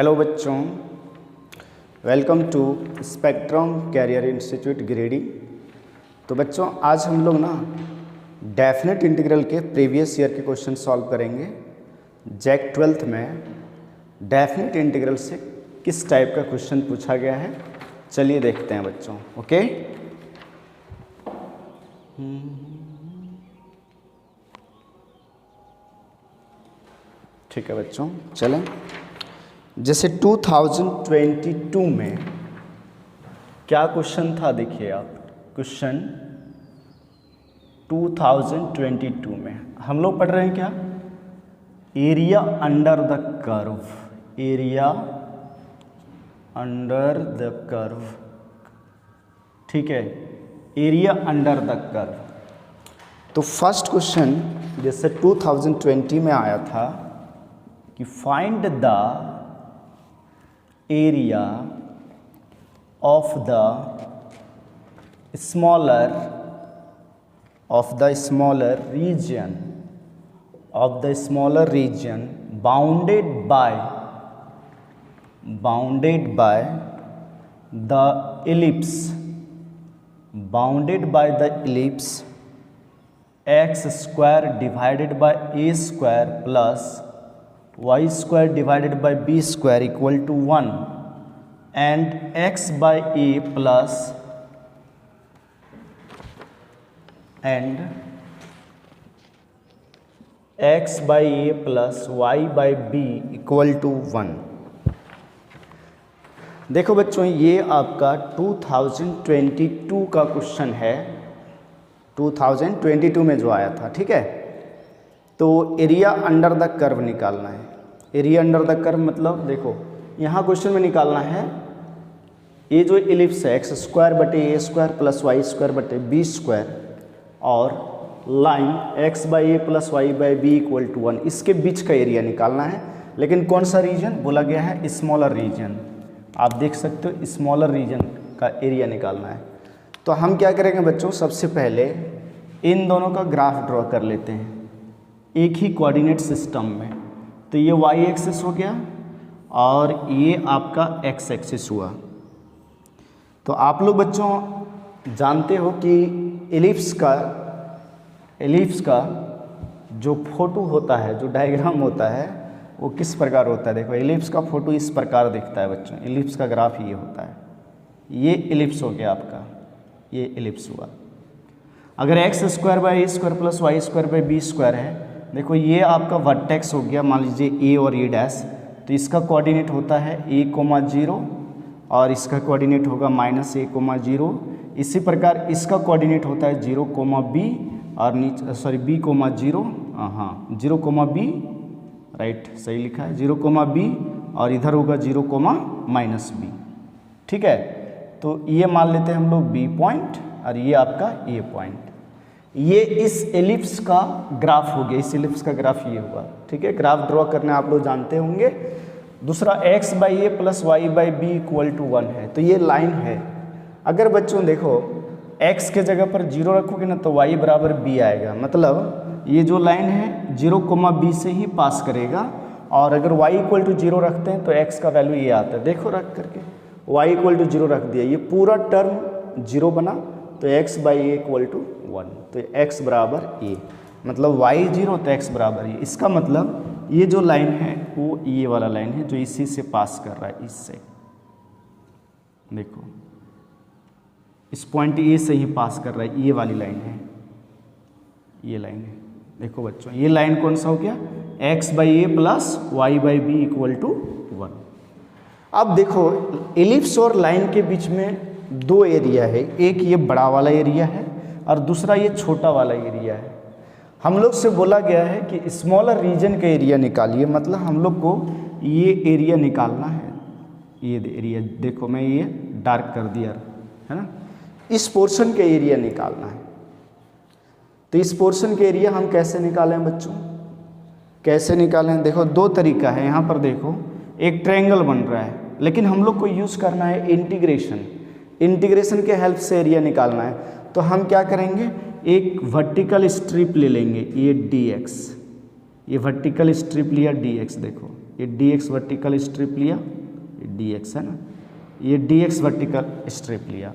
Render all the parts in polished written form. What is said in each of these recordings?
Hello बच्चों, welcome to spectrum career institute Giridih. तो बच्चों आज हम लोग ना डेफिनेट इंटीग्रल के प्रीवियस ईयर के क्वेश्चन सॉल्व करेंगे। जैक 12th में डेफिनेट इंटीग्रल से किस टाइप का क्वेश्चन पूछा गया है, चलिए देखते हैं बच्चों। ओके, ठीक है बच्चों, चलें। जैसे 2022 में क्या क्वेश्चन था, देखिए आप। क्वेश्चन 2022 में हम लोग पढ़ रहे हैं क्या, area under the curve. Area under the curve, ठीक है, एरिया अंडर द कर्व। तो फर्स्ट क्वेश्चन जैसे 2020 में आया था कि find the area of the smaller region bounded by the ellipse x square divided by a square plus y square divided by b square equal to 1 and x by a plus y by b equal to 1। देखो बच्चों, ये आपका 2022 का question है, 2022 में जो आया था, ठीक है। तो एरिया अंडर द कर्व निकालना है। एरिया अंडर द कर्व मतलब देखो यहाँ क्वेश्चन में निकालना है, ये जो एलिप्स है एक्स स्क्वायर बटे a square plus y square बटे बी स्क्वायर और line x by a plus y by b equal to 1, इसके बीच का एरिया निकालना है। लेकिन कौन सा रीजन बोला गया है, स्मॉलर रीजन। आप देख सकते हो स्मॉलर रीजन का एरिया निकालना है। तो हम क्या करेंगे बच्चों, सबसे पहले इन दोनों का ग्राफ ड्रॉ कर लेते हैं एक ही कोऑर्डिनेट सिस्टम में। तो ये वाई एक्सिस हो गया और ये आपका एक्स एक्सिस हुआ। तो आप लोग बच्चों जानते हो कि एलिप्स का जो फोटो होता है, जो डायग्राम होता है, वो किस प्रकार होता है। देखो एलिप्स का फोटो इस प्रकार दिखता है बच्चों। एलिप्स का ग्राफ ये होता है, ये एलिप्स हो गया आपका, ये एलिप्स हुआ। अगर x square by a square plus y square by b square है, देखो ये आपका वर्टेक्स हो गया, मान लीजिए ए और ए डैश। तो इसका कोऑर्डिनेट होता है a, 0 और इसका कोऑर्डिनेट होगा -a, 0। इसी प्रकार इसका कोऑर्डिनेट होता है 0, b और नीचे b, 0, हाँ 0, b, राइट, सही लिखा है, 0, b और इधर होगा 0, -b, ठीक है। तो ये मान लेते हैं हम लोग b पॉइंट और ये आपका a पॉइंट। ये इस एलिप्स का ग्राफ हो गया, इस एलिप्स का ग्राफ ये हुआ, ठीक है। ग्राफ ड्रॉ करना आप लोग जानते होंगे। दूसरा x by a plus y by b equal to 1 है, तो ये लाइन है। अगर बच्चों देखो x के जगह पर 0 रखोगे ना तो y बराबर b आएगा, मतलब ये जो लाइन है 0, b से ही पास करेगा। और अगर y इक्वल टू 0 रखते हैं तो x का वैल्यू ये आता है, देखो रख करके y इक्वल टू 0 रख दिया, ये पूरा टर्म 0 बना, तो x by a equal to 1, तो x बराबर a, मतलब y 0 तो x बराबर a। इसका मतलब ये जो लाइन है वो ये वाला लाइन है जो इसी से पास कर रहा है, इससे देखो इस पॉइंट ए से ही पास कर रहा है, ये वाली लाइन है, ये लाइन है। देखो बच्चों ये लाइन कौन सा हो गया, x by a plus y by b equal to 1। अब देखो एलिप्स और लाइन के बीच में दो एरिया है, एक ये बड़ा वाला एरिया है और दूसरा ये छोटा वाला एरिया है। हम लोग से बोला गया है कि स्मॉलर रीजन का एरिया निकालिए, मतलब हम लोग को ये एरिया निकालना है। ये एरिया देखो मैं ये डार्क कर दिया है ना, इस पोर्शन का एरिया निकालना है। तो इस पोर्शन के एरिया हम कैसे निकालें बच्चों, कैसे निकालें, देखो दो तरीका है। यहाँ पर देखो एक ट्रायंगल बन रहा है, लेकिन हम लोग को यूज़ करना है इंटीग्रेशन के हेल्प से एरिया निकालना है। तो हम क्या करेंगे, एक वर्टिकल स्ट्रिप ले लेंगे, ये dx, ये वर्टिकल स्ट्रिप लिया dx, देखो ये dx वर्टिकल स्ट्रिप लिया, ये dx है ना, ये dx वर्टिकल स्ट्रिप लिया।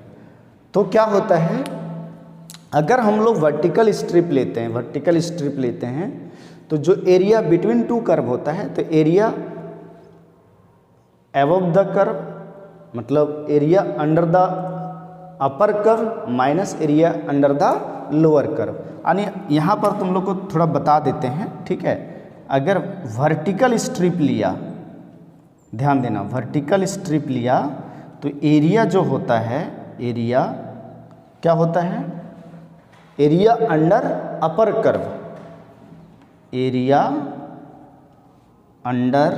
तो क्या होता है, अगर हम लोग वर्टिकल स्ट्रिप लेते हैं, तो जो एरिया बिटवीन टू कर्व होता है, तो एरिया एबव द कर्व मतलब area under the upper curve minus area under the lower curve. यानी यहाँ पर तुम लोग को थोड़ा बता देते हैं, ठीक है। अगर वर्टिकल स्ट्रिप लिया, ध्यान देना, वर्टिकल स्ट्रिप लिया तो एरिया जो होता है, एरिया क्या होता है, area under upper curve, area under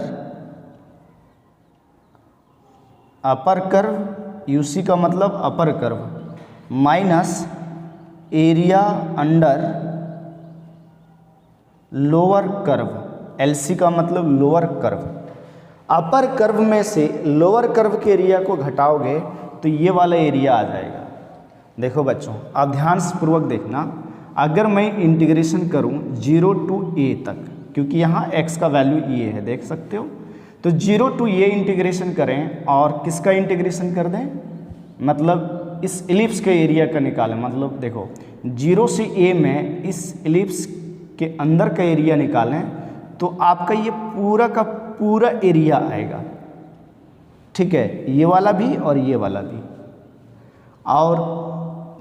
upper curve, UC का मतलब upper curve, minus area under lower curve, LC का मतलब लोअर कर्व। अपर कर्व में से लोअर कर्व के एरिया को घटाओगे तो ये वाला एरिया आ जाएगा। देखो बच्चों, आप ध्यान पूर्वक देखना, अगर मैं इंटीग्रेशन करूं 0 to a तक, क्योंकि यहाँ x का वैल्यू ये है, देख सकते हो, तो 0 to a इंटीग्रेशन करें और किसका इंटीग्रेशन कर दें, मतलब इस एलिप्स के एरिया का निकालें। मतलब देखो 0 से a में इस एलिप्स के अंदर का एरिया निकालें तो आपका ये पूरा का पूरा एरिया आएगा, ठीक है, ये वाला भी और ये वाला भी, और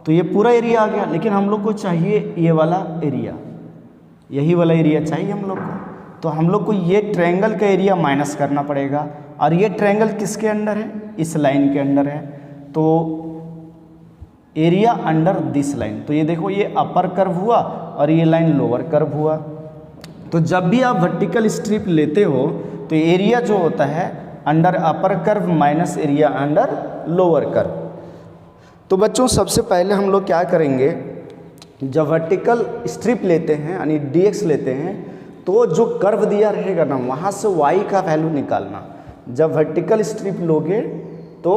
तो ये पूरा एरिया आ गया। लेकिन हम लोग को चाहिए ये वाला एरिया, यही वाला एरिया चाहिए हम लोग को, तो हम लोग को ये ट्रायंगल का एरिया माइनस करना पड़ेगा। और ये ट्रायंगल किसके अंडर है, इस लाइन के अंडर है, तो एरिया अंडर दिस लाइन। तो ये देखो, ये अपर कर्व हुआ और ये लाइन लोअर कर्व हुआ। तो जब भी आप वर्टिकल स्ट्रिप लेते हो तो एरिया जो होता है under upper curve minus area under lower curve. तो बच्चों सबसे पहले हम लोग क्या करेंगे, जब वर्टिकल स्ट्रिप लेते हैं यानी dx लेते हैं, तो जो कर्व दिया रहेगा ना, वहाँ से y का वैल्यू निकालना। जब वर्टिकल स्ट्रिप लोगे तो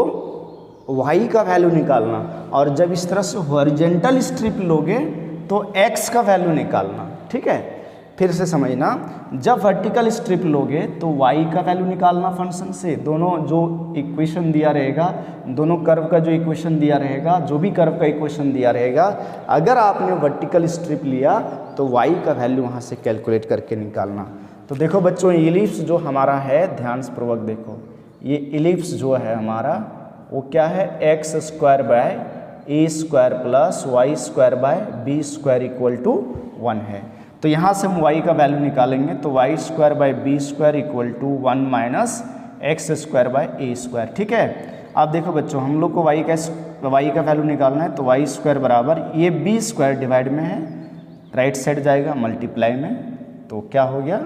y का वैल्यू निकालना, और जब इस तरह से हॉरिजॉन्टल स्ट्रिप लोगे तो x का वैल्यू निकालना, ठीक है। फिर से समझना, जब वर्टिकल स्ट्रिप लोगे तो y का वैल्यू निकालना फंक्शन से, दोनों जो इक्वेशन दिया रहेगा, दोनों कर्व का जो इक्वेशन दिया रहेगा, जो भी कर्व का इक्वेशन दिया रहेगा, अगर आपने वर्टिकल स्ट्रिप लिया तो y का वैल्यू वहाँ से कैलकुलेट करके निकालना। तो देखो बच्चों, एलिप्स जो हमारा है, ध्यान से पूर्वक देखो, ये एलिप्स जो है हमारा वो क्या है, x square by a square plus y square by b square equal to 1 है। तो यहाँ से हम y का वैल्यू निकालेंगे, तो y square by b square equal to 1 minus x square by a square, ठीक है। अब देखो बच्चों, हम लोग को y का वैल्यू निकालना है, तो वाई स्क्वायर बराबर ये बी स्क्वायर डिवाइड में है, राइट साइड जाएगा मल्टीप्लाई में, तो क्या हो गया,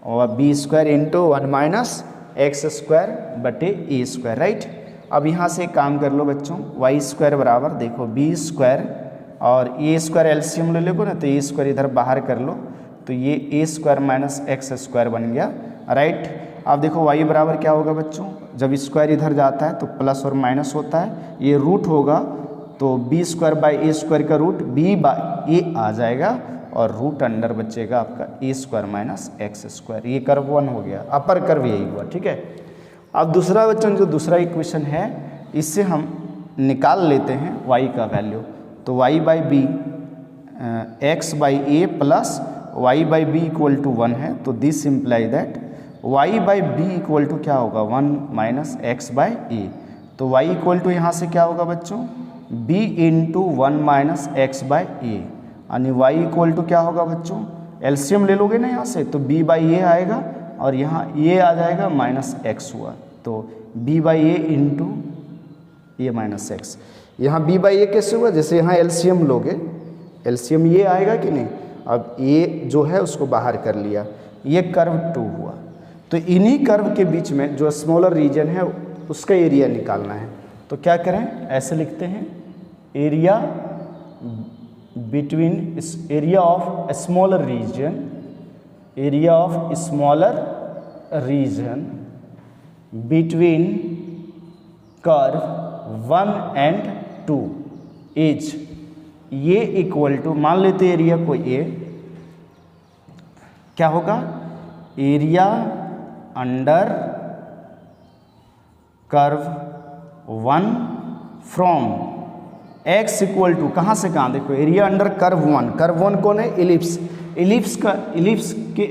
और b square into 1 minus x square बटे ए स्क्वायर, राइट। अब यहाँ से एक काम कर लो बच्चों, वाई स्क्वायर बराबर देखो बी स्क्वायर और ए स्क्वायर एलसीएम ले लो ना, तो ए स्क्वायर इधर बाहर कर लो, तो ये a square minus x square बन गया, राइट। अब देखो y बराबर क्या होगा बच्चों, जब स्क्वायर इधर जाता है तो प्लस और माइनस होता है, ये रूट होगा, तो b square by a square का रूट बी बाई ए आ जाएगा, और रूट अंडर बचेगा आपका a square minus x square. ये कर्व 1 हो गया, अपर कर्व यही हुआ, ठीक है। अब दूसरा बच्चों, जो दूसरा इक्वेशन है, इससे हम निकाल लेते हैं y का वैल्यू, तो y by b x by a plus y by b equal to 1 है, तो this imply that y by b equal to क्या होगा, 1 माइनस एक्स बाई ए। तो y इक्वल टू यहाँ से क्या होगा बच्चों, b into 1 minus x by a, यानी y इक्वल टू क्या होगा बच्चों, एलसीएम ले लोगे ना यहाँ से, तो b बाई ए आएगा, और यहाँ ये आ जाएगा माइनस एक्स हुआ, तो b बाई ए इंटू ये माइनस एक्स। यहाँ b बाई ए कैसे हुआ, जैसे यहाँ एलसीएम लोगे, एलसीएम ये आएगा कि नहीं, अब ये जो है उसको बाहर कर लिया, ये कर्व 2 हुआ। तो इन्हीं कर्व के बीच में जो स्मॉलर रीजन है उसका एरिया निकालना है, तो क्या करें, ऐसे लिखते हैं, area between area of smaller region, area of smaller region between curve 1 and 2 is, ये इक्वल टू, मान लेते एरिया को ए, क्या होगा, area under curve 1 from x equal to, कहाँ से कहाँ, देखो एरिया अंडर कर्व 1, कर्व 1 कौन है, इलिप्स, इलिप्स के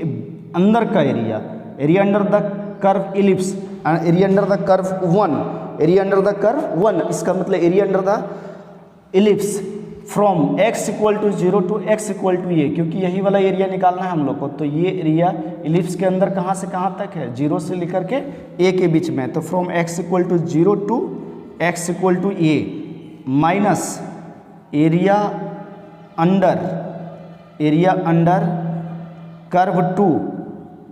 अंदर का area, area under the curve ellipse, area under the curve 1, area under the curve 1, इसका मतलब area under the ellipse from x equal to 0 to x equal to a, क्योंकि यही वाला एरिया निकालना है हम लोग को। तो ये एरिया इलिप्स के अंदर कहाँ से कहाँ तक है, 0 से लेकर के a के बीच में। तो from x equal to 0 to x equal to a minus area under curve 2,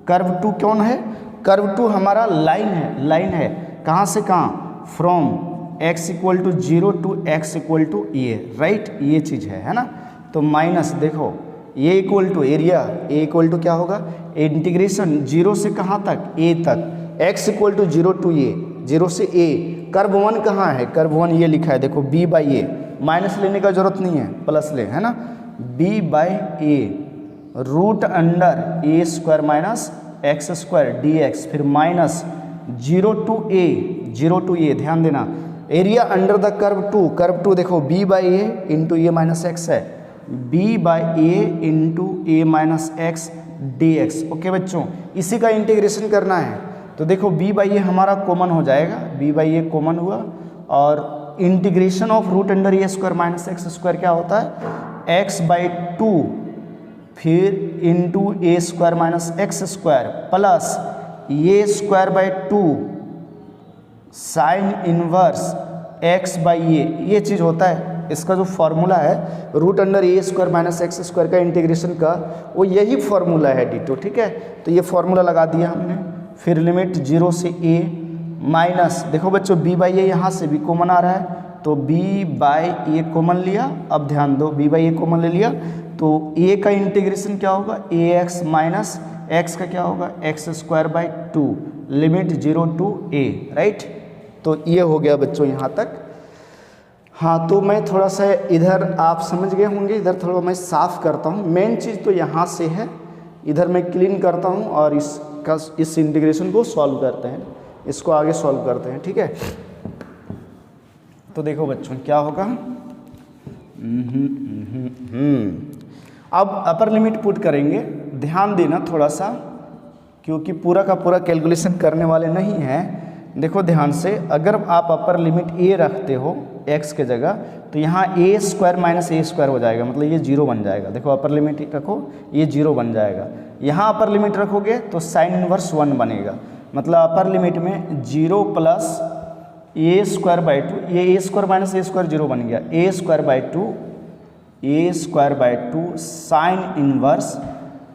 curve 2 कौन है, कर्व 2 हमारा लाइन है कहाँ से कहाँ, from x equal to 0 to x equal to a, right, ये चीज़ है ना। तो माइनस देखो a equal to area, a equal to क्या होगा, इंटीग्रेशन 0 से कहाँ तक, a तक, x equal to 0 to a, 0 से a, कर्व 1 कहाँ है, कर्व 1 ये लिखा है देखो b बाई ए, माइनस लेने का जरूरत नहीं है, प्लस ले, है ना, b by a root under a square minus x square d x, फिर माइनस 0 टू a, ध्यान देना, एरिया अंडर द कर्व 2 देखो b by A into A minus x है, b by A into A minus x D x. Okay बच्चों, इसी का integration करना है। तो देखो b बाई ए हमारा कॉमन हो जाएगा, b बाई ए कॉमन हुआ, और integration of root under a square minus x square क्या होता है, x बाई 2 फिर into a square minus x square plus a square by 2 sine inverse x by a, ये चीज़ होता है। इसका जो फॉर्मूला है root under a square minus x square का इंटीग्रेशन का, वो यही फॉर्मूला है डिटो, ठीक है। तो ये फॉर्मूला लगा दिया हमने, फिर लिमिट 0 से a माइनस, देखो बच्चों b बाई ए यहाँ से भी कॉमन आ रहा है, तो b बाई ए कॉमन लिया, अब ध्यान दो b बाई ए कॉमन ले लिया, तो a का इंटीग्रेशन क्या होगा, ax माइनस x का क्या होगा, x square by 2, limit 0 to a, right. तो ये हो गया बच्चों यहाँ तक। हाँ, तो मैं थोड़ा सा इधर आप समझ गए होंगे, इधर थोड़ा मैं साफ़ करता हूँ। मेन चीज़ तो यहाँ से है, इधर मैं क्लीन करता हूँ और इस इंटीग्रेशन को सॉल्व करते हैं, इसको आगे सॉल्व करते हैं, ठीक है। तो देखो बच्चों क्या होगा, अब अपर लिमिट पुट करेंगे, ध्यान देना थोड़ा सा, क्योंकि पूरा का पूरा कैलकुलेशन करने वाले नहीं हैं। देखो ध्यान से, अगर आप अपर लिमिट a रखते हो x के जगह, तो यहाँ a square minus a square हो जाएगा, मतलब ये 0 बन जाएगा। देखो अपर लिमिट रखो, ये 0 बन जाएगा। यहाँ अपर लिमिट रखोगे तो साइन इनवर्स 1 बनेगा, मतलब अपर लिमिट में 0 प्लस ए स्क्वायर बाई 2, ये a square minus a square 0 बन गया, a square by 2 sine inverse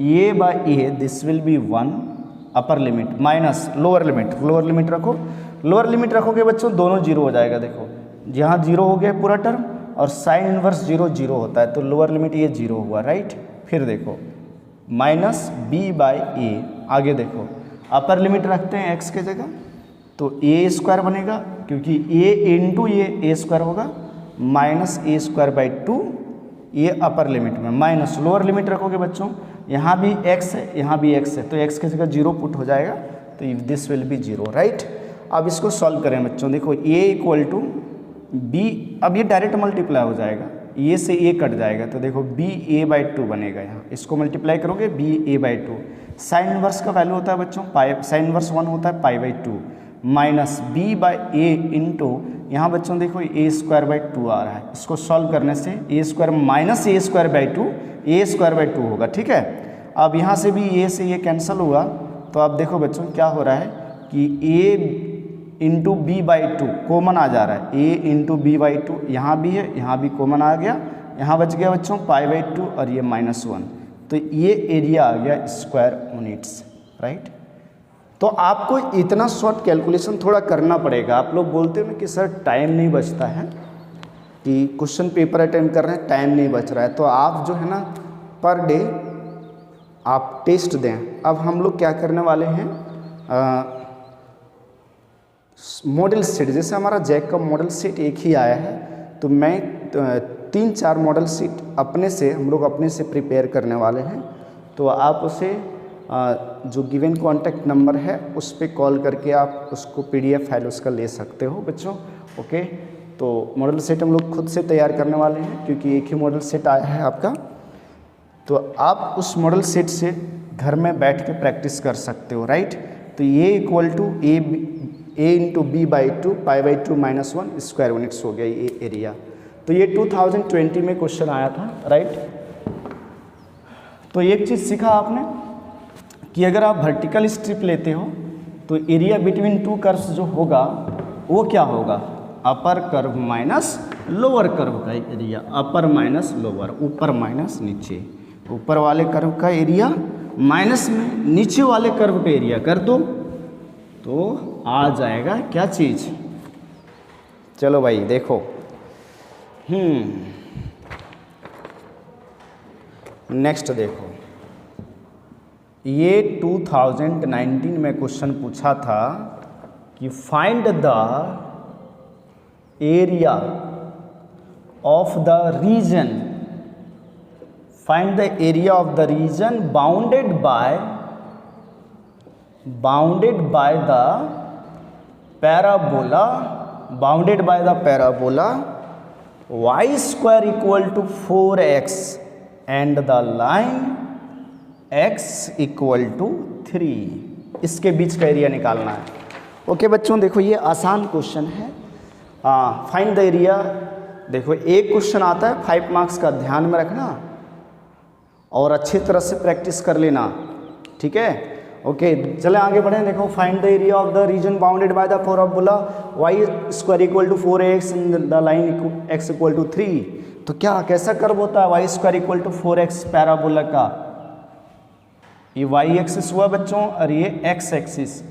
a by a, this will be 1 upper limit minus lower limit रखो, lower limit रखोगे बच्चों दोनों 0 हो जाएगा। देखो यहाँ 0 हो गया पूरा टर्म, और साइन इनवर्स 0 होता है, तो लोअर लिमिट ये 0 हुआ, राइट। फिर देखो माइनस b बाई ए, आगे देखो अपर लिमिट रखते हैं x के जगह, तो ए स्क्वायर बनेगा, क्योंकि a इंटू ये ए स्क्वायर होगा, माइनस ए स्क्वायर बाई 2, ये अपर लिमिट में, माइनस लोअर लिमिट रखोगे बच्चों, यहाँ भी x है, यहाँ भी x है, तो x की जगह 0 पुट हो जाएगा, तो दिस विल बी 0, राइट। अब इसको सॉल्व करें बच्चों, देखो a इक्वल टू b, अब ये डायरेक्ट मल्टीप्लाई हो जाएगा, a से a कट जाएगा, तो देखो b a बाई 2 बनेगा, यहाँ इसको मल्टीप्लाई करोगे b a by 2, sine inverse का वैल्यू होता है बच्चों पाई, साइन इनवर्स 1 होता है पाई by 2, minus b by A into, यहाँ बच्चों देखो ए स्क्वायर बाई 2 आ रहा है, इसको सॉल्व करने से a square minus a square by 2, a square by 2 होगा, ठीक है। अब यहाँ से भी ए से ये कैंसिल हुआ, तो अब देखो बच्चों क्या हो रहा है कि a into b by 2 common आ जा रहा है, a इंटू बी बाई 2 यहाँ भी है, यहाँ भी कॉमन आ गया, यहाँ बच गया बच्चों पाई बाई 2 और ये -1, तो ये एरिया आ गया स्क्वायर यूनिट्स, राइट। तो आपको इतना शॉर्ट कैलकुलेशन थोड़ा करना पड़ेगा। आप लोग बोलते हो ना कि सर टाइम नहीं बचता है, कि क्वेश्चन पेपर अटेम्प्ट कर रहे हैं टाइम नहीं बच रहा है, तो आप जो है ना पर डे आप टेस्ट दें। अब हम लोग क्या करने वाले हैं, मॉडल सेट, जैसे हमारा जैक का मॉडल सेट एक ही आया है, तो मैं 3-4 मॉडल सेट अपने से हम लोग अपने से प्रिपेयर करने वाले हैं, तो आप उसे जो गिवन कॉन्टैक्ट नंबर है उस पर कॉल करके आप उसको PDF फाइल उसका ले सकते हो बच्चों। ओके, तो मॉडल सेट हम लोग खुद से तैयार करने वाले हैं क्योंकि एक ही मॉडल सेट आया है आपका, तो आप उस मॉडल सेट से घर में बैठ के प्रैक्टिस कर सकते हो, राइट। तो ये equal to a into b by 2 pi by 2 minus 1 square units हो गया ये एरिया। तो ये 2020 में क्वेश्चन आया था, राइट। तो एक चीज़ सीखा आपने कि अगर आप वर्टिकल स्ट्रिप लेते हो तो एरिया बिटवीन टू कर्व्स जो होगा वो क्या होगा, upper curve minus lower curve का एरिया, अपर माइनस लोअर, ऊपर माइनस नीचे, ऊपर वाले कर्व का एरिया माइनस में नीचे वाले कर्व का एरिया कर दो तो आ जाएगा क्या चीज़। चलो भाई देखो, नेक्स्ट देखो, ये 2019 में क्वेश्चन पूछा था कि find the area of the region, find the area of the region bounded by the parabola, bounded by the parabola y square equal to 4x and the line x equal to 3, इसके बीच का area निकालना है। Okay बच्चों, देखो ये आसान question है। Find the area, देखो एक क्वेश्चन आता है 5 मार्क्स का, ध्यान में रखना और अच्छी तरह से प्रैक्टिस कर लेना, ठीक है। ओके, चले आगे बढ़ें। देखो, find the area of the region bounded by the parabola y square equal to 4x and the line x equal to 3। तो क्या कैसा कर्व होता है y square equal to 4x parabola का, ये y एक्सिस हुआ बच्चों और ये x एक्सिस।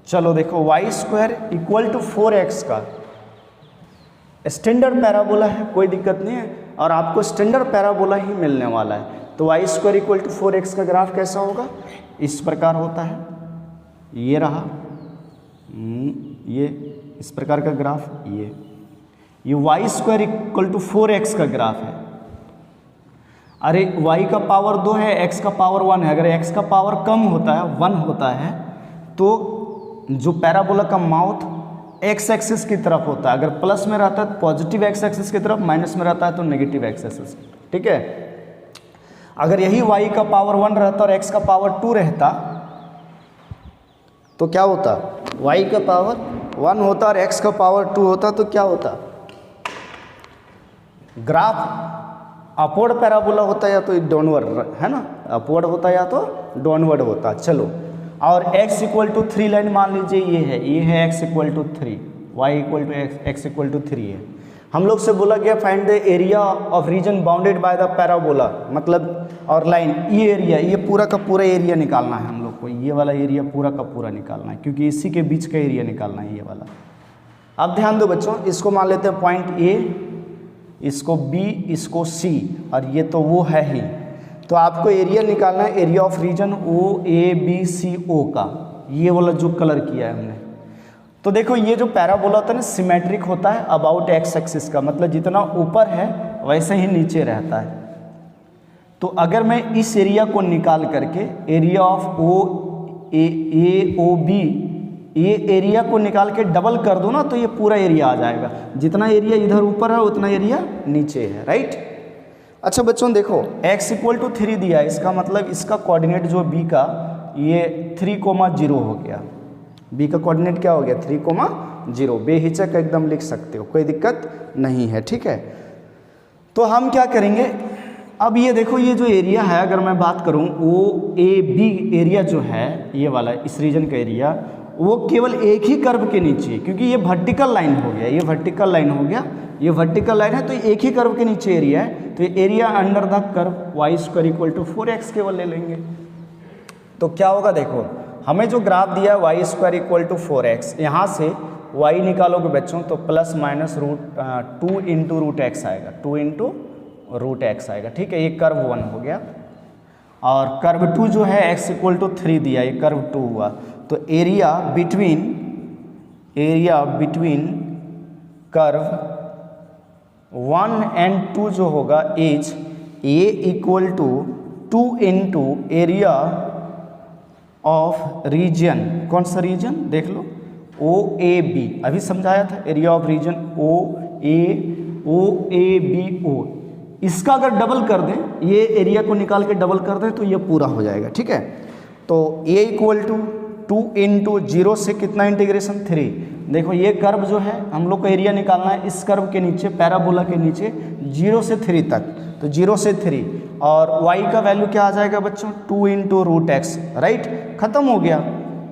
चलो देखो, y square equal to 4x का स्टैंडर्ड पैराबोला है, कोई दिक्कत नहीं है, और आपको स्टैंडर्ड पैराबोला ही मिलने वाला है। तो y square equal to 4x का ग्राफ कैसा होगा, इस प्रकार होता है, ये रहा, ये इस प्रकार का ग्राफ, ये y square equal to 4x का ग्राफ है। अरे y का पावर 2 है, x का पावर 1 है, अगर x का पावर कम होता है 1 होता है तो जो पैराबोला का माउथ x एक्सिस की तरफ होता है, अगर प्लस में रहता है तो पॉजिटिव x एक्सिस की तरफ, माइनस में रहता है तो नेगेटिव x एक्सिस, ठीक है। अगर यही y का पावर 1 रहता और x का पावर 2 रहता तो क्या होता, y का पावर 1 होता और x का पावर 2 होता तो क्या होता, ग्राफ अपवर्ड पैराबोला होता या तो डाउनवर्ड, है ना, अपवर्ड होता या तो डाउनवर्ड होता। चलो, और x इक्वल टू 3 लाइन मान लीजिए ये है x equal to 3, y equal to x equal to 3 है। हम लोग से बोला गया find the area of region bounded by the parabola, मतलब और लाइन, ये एरिया, ये पूरा का पूरा एरिया निकालना है हम लोग को, ये वाला एरिया पूरा का पूरा निकालना है क्योंकि इसी के बीच का एरिया निकालना है, ये वाला। अब ध्यान दो बच्चों, इसको मान लेते हैं पॉइंट A, इसको B, इसको C, और ये तो वो है ही। तो आपको एरिया निकालना है, एरिया ऑफ रीजन OABCO का, ये वाला जो कलर किया है हमने। तो देखो, ये जो पैराबोला होता है ना, सिमेट्रिक होता है अबाउट x एक्सिस का, मतलब जितना ऊपर है वैसे ही नीचे रहता है। तो अगर मैं इस एरिया को निकाल करके एरिया ऑफ OAB, ये एरिया को निकाल के डबल कर दो ना तो ये पूरा एरिया आ जाएगा, जितना एरिया इधर ऊपर है उतना एरिया नीचे है, राइट। अच्छा बच्चों देखो, x इक्वल टू 3 दिया है, इसका मतलब इसका कोऑर्डिनेट जो b का, ये 3,0 हो गया, b का कोऑर्डिनेट क्या हो गया 3,0, बेहिचक एकदम लिख सकते हो, कोई दिक्कत नहीं है, ठीक है। तो हम क्या करेंगे, अब ये देखो, ये जो एरिया है अगर मैं बात करूं OAB एरिया जो है ये वाला, इस रीजन का एरिया, वो केवल एक ही कर्व के नीचे, क्योंकि ये वर्टिकल लाइन हो गया, ये वर्टिकल लाइन हो गया, ये वर्टिकल लाइन है तो एक ही कर्व के नीचे एरिया है, तो ये area under the curve y square equal to 4x केवल ले लेंगे। तो क्या होगा, देखो हमें जो ग्राफ दिया है y square equal to 4x, यहाँ से y निकालोगे बच्चों तो प्लस माइनस √2 इंटू √x आएगा, 2 इंटू √x आएगा, ठीक है। ये कर्व 1 हो गया, और कर्व 2 जो है x इक्वल टू 3 दिया, ये कर्व 2 हुआ। तो एरिया बिटवीन कर्व 1 एंड 2 जो होगा is a equal to 2 into area of region, कौन सा रीजन देख लो, ओ ए बी, अभी समझाया था area of region O A B O, इसका अगर डबल कर दें, ये एरिया को निकाल के डबल कर दें तो ये पूरा हो जाएगा, ठीक है। तो a इक्वल टू 2 इंटू 0 से कितना इंटीग्रेशन 3, देखो ये कर्व जो है हम लोग को एरिया निकालना है इस कर्व के नीचे, पैराबोला के नीचे 0 से 3 तक, तो 0 से 3 और y का वैल्यू क्या आ जाएगा बच्चों 2 इंटू रूट एक्स, राइट, खत्म हो गया।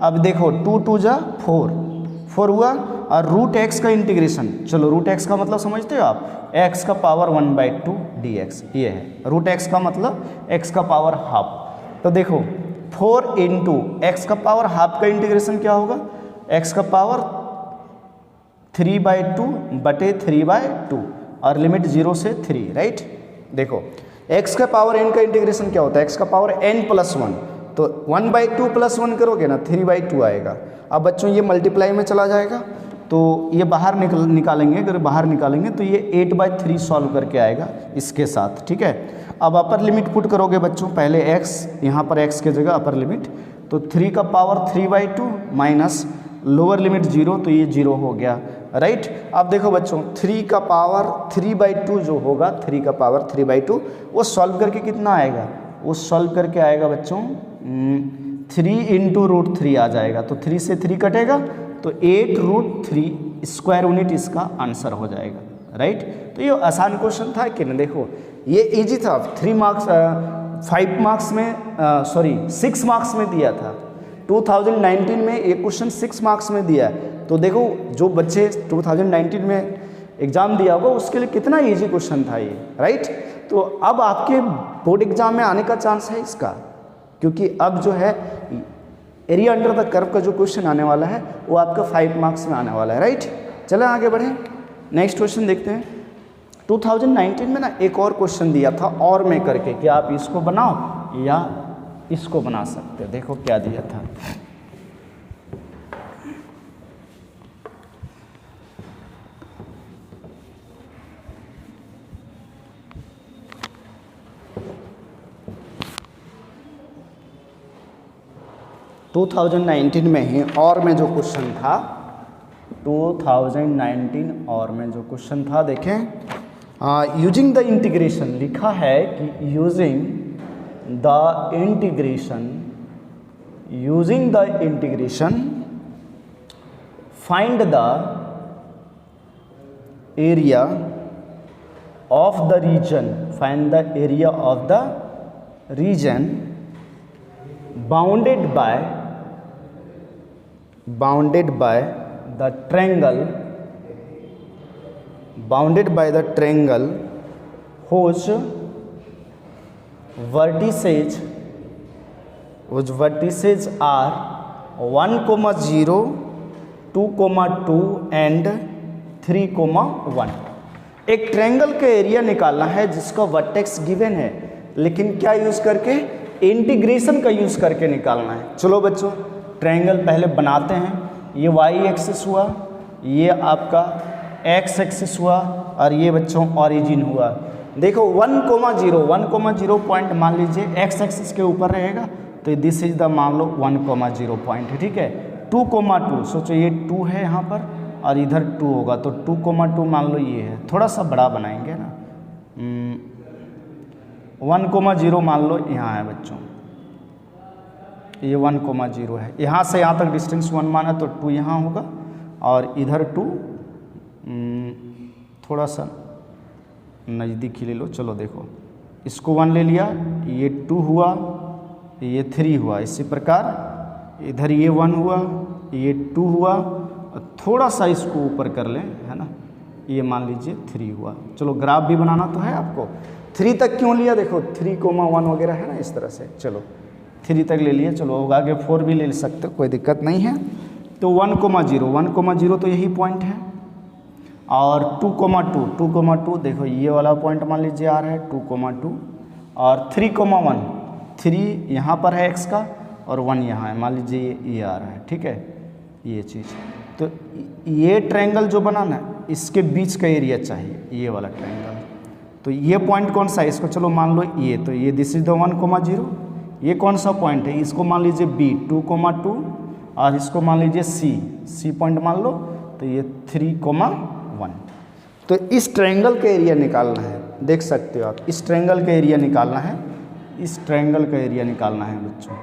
अब देखो 2 2 जा 4 हुआ और रूट एक्स का इंटीग्रेशन, चलो रूट एक्स का मतलब समझते हो आप, x का पावर 1/2 dx, ये है रूट एक्स का मतलब x का पावर हाफ। तो देखो 4 इंटू एक्स का पावर हाफ का इंटीग्रेशन क्या होगा, x का पावर 3/2 बटे 3/2 और लिमिट 0 से 3, राइट। देखो x का पावर n का इंटीग्रेशन क्या होता है, x का पावर n प्लस 1, तो 1/2 प्लस 1 करोगे ना 3/2 आएगा। अब बच्चों ये मल्टीप्लाई में चला जाएगा तो ये बाहर निकालेंगे, अगर बाहर निकालेंगे तो ये 8/3 सॉल्व करके आएगा इसके साथ, ठीक है। अब अपर लिमिट पुट करोगे बच्चों, पहले x, यहाँ पर x के जगह अपर लिमिट, तो 3 का पावर 3/2 माइनस लोअर लिमिट 0, तो ये 0 हो गया, राइट। अब देखो बच्चों 3 का पावर 3/2 जो होगा, 3 का पावर 3/2 वो सॉल्व करके कितना आएगा, वो सॉल्व करके आएगा बच्चों 3 इंटू रूट 3 आ जाएगा, तो 3 से 3 कटेगा तो 8√3 स्क्वायर यूनिट इसका आंसर हो जाएगा, राइट। तो ये आसान क्वेश्चन था कि नहीं, देखो ये इजी था, 3 मार्क्स 5 मार्क्स में सॉरी 6 मार्क्स में दिया था, 2019 में ये क्वेश्चन 6 मार्क्स में दिया है। तो देखो जो बच्चे 2019 में एग्ज़ाम दिया होगा उसके लिए कितना इजी क्वेश्चन था ये, राइट। तो अब आपके बोर्ड एग्जाम में आने का चांस है इसका, क्योंकि अब जो है एरिया अंडर द कर्व का जो क्वेश्चन आने वाला है वो आपका 5 मार्क्स में आने वाला है, राइट। चलें आगे बढ़ें, नेक्स्ट क्वेश्चन देखते हैं। 2019 में ना एक और क्वेश्चन दिया था और में करके कि आप इसको बनाओ या इसको बना सकते हो, देखो क्या दिया था। टू 2019 में ही और में जो क्वेश्चन था, 2019 और में जो क्वेश्चन था देखें, यूजिंग द इंटीग्रेशन लिखा है कि using the integration find the area of the region, find the area of the region bounded by the triangle whose vertices are 1,0, 2,2 and 3,1। एक ट्रायंगल का एरिया निकालना है जिसका वर्टेक्स गिवन है, लेकिन क्या यूज करके, इंटीग्रेशन का यूज करके निकालना है। चलो बच्चों ट्रायंगल पहले बनाते हैं, ये y एक्सिस हुआ, ये आपका x एक्सिस हुआ और ये बच्चों ओरिजिन हुआ। देखो 1,0 पॉइंट मान लीजिए x एक्सिस के ऊपर रहेगा, तो दिस इज द मान लो 1,0 पॉइंट, ठीक है। 2,2 सोचो ये 2 है यहाँ पर और इधर 2 होगा, तो 2,2 मान लो ये है, थोड़ा सा बड़ा बनाएंगे ना, 1,0 मान लो यहाँ है बच्चों, ये 1,0 है, यहाँ से यहाँ तक डिस्टेंस 1 माना तो 2 यहाँ होगा और इधर 2, थोड़ा सा नज़दीक ही ले लो। चलो देखो इसको 1 ले लिया, ये 2 हुआ, ये 3 हुआ, इसी प्रकार इधर ये 1 हुआ, ये 2 हुआ और थोड़ा सा इसको ऊपर कर लें, है ना, ये मान लीजिए 3 हुआ। चलो ग्राफ भी बनाना तो है आपको, 3 तक क्यों लिया, देखो 3,1 वगैरह है ना, इस तरह से। चलो 3 तक ले लिया, चलो आगे 4 भी ले सकते हो, कोई दिक्कत नहीं है। तो 1,0 तो यही पॉइंट है और 2,2 देखो ये वाला पॉइंट मान लीजिए आ रहा है 2,2 और 3,1, 3 यहाँ पर है x का और 1 यहाँ है, मान लीजिए ये आ रहा है, ठीक है, ये चीज़। तो ये ट्रायंगल जो बनाना है इसके बीच का एरिया चाहिए, ये वाला ट्रायंगल। तो ये पॉइंट कौन सा है, इसको चलो मान लो ये, तो ये दिस इज द 1,0, ये कौन सा पॉइंट है, इसको मान लीजिए बी 2,2 और इसको मान लीजिए सी पॉइंट मान लो, तो ये 3,1। तो इस ट्रायंगल का एरिया निकालना है, देख सकते हो आप, इस ट्रायंगल का एरिया निकालना है, इस ट्रायंगल का एरिया निकालना है बच्चों,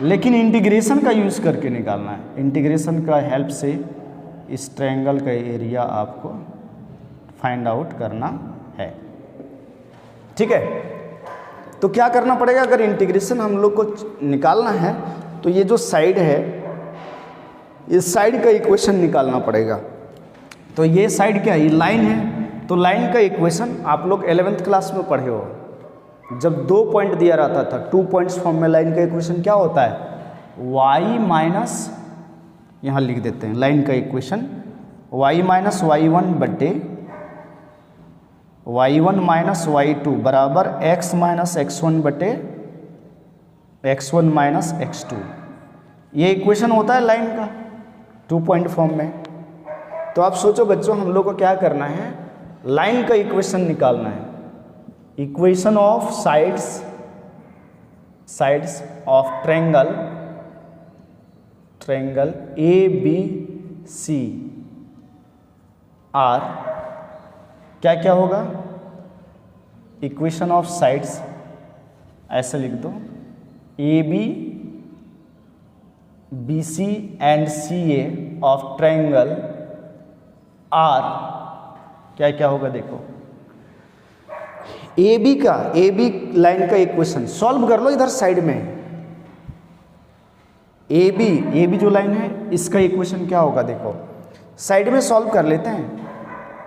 लेकिन इंटीग्रेशन का यूज़ करके निकालना है। इंटीग्रेशन का हेल्प से इस ट्रायंगल का एरिया आपको फाइंड आउट करना है, ठीक है। तो क्या करना पड़ेगा, अगर इंटीग्रेशन हम लोग को निकालना है तो ये जो साइड है, इस साइड का इक्वेशन निकालना पड़ेगा। तो ये साइड क्या है, ये लाइन है, तो लाइन का इक्वेशन आप लोग 11th क्लास में पढ़े हो, जब 2 पॉइंट दिया रहता था, 2 पॉइंट्स फॉर्म में लाइन का इक्वेशन क्या होता है, y माइनस, यहाँ लिख देते हैं लाइन का इक्वेशन, y माइनस y1 बटे y1 माइनस y2 बराबर x माइनस x1 बटे x1 माइनस x2। ये इक्वेशन होता है लाइन का 2 पॉइंट फॉर्म में। तो आप सोचो बच्चों, हम लोग को क्या करना है, लाइन का इक्वेशन निकालना है, equation of sides of triangle ABC are, क्या क्या होगा, इक्वेशन ऑफ साइड्स ऐसे लिख दो, AB BC and CA of triangle are, क्या क्या होगा देखो, AB लाइन का इक्वेशन सॉल्व कर लो इधर साइड में, AB जो लाइन है इसका इक्वेशन क्या होगा देखो, साइड में सॉल्व कर लेते हैं।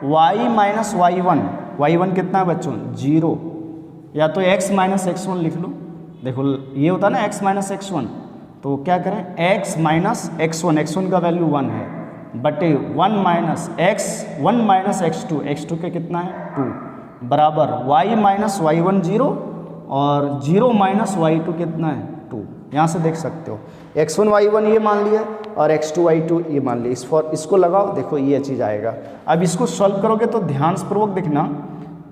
y माइनस y1 कितना है बच्चों, 0, या तो x माइनस x1 लिख लो, देखो ये होता है ना x माइनस x1, तो क्या करें, x माइनस x1 का वैल्यू 1 है, बटे 1 माइनस x2 के कितना है 2, बराबर y माइनस y1 0 और 0 माइनस y2 कितना है 2। यहाँ से देख सकते हो x1 y1 ये मान लिया और x2 y2 ये मान लिया, इसको लगाओ, देखो ये चीज़ आएगा। अब इसको सॉल्व करोगे तो ध्यानपूर्वक देखना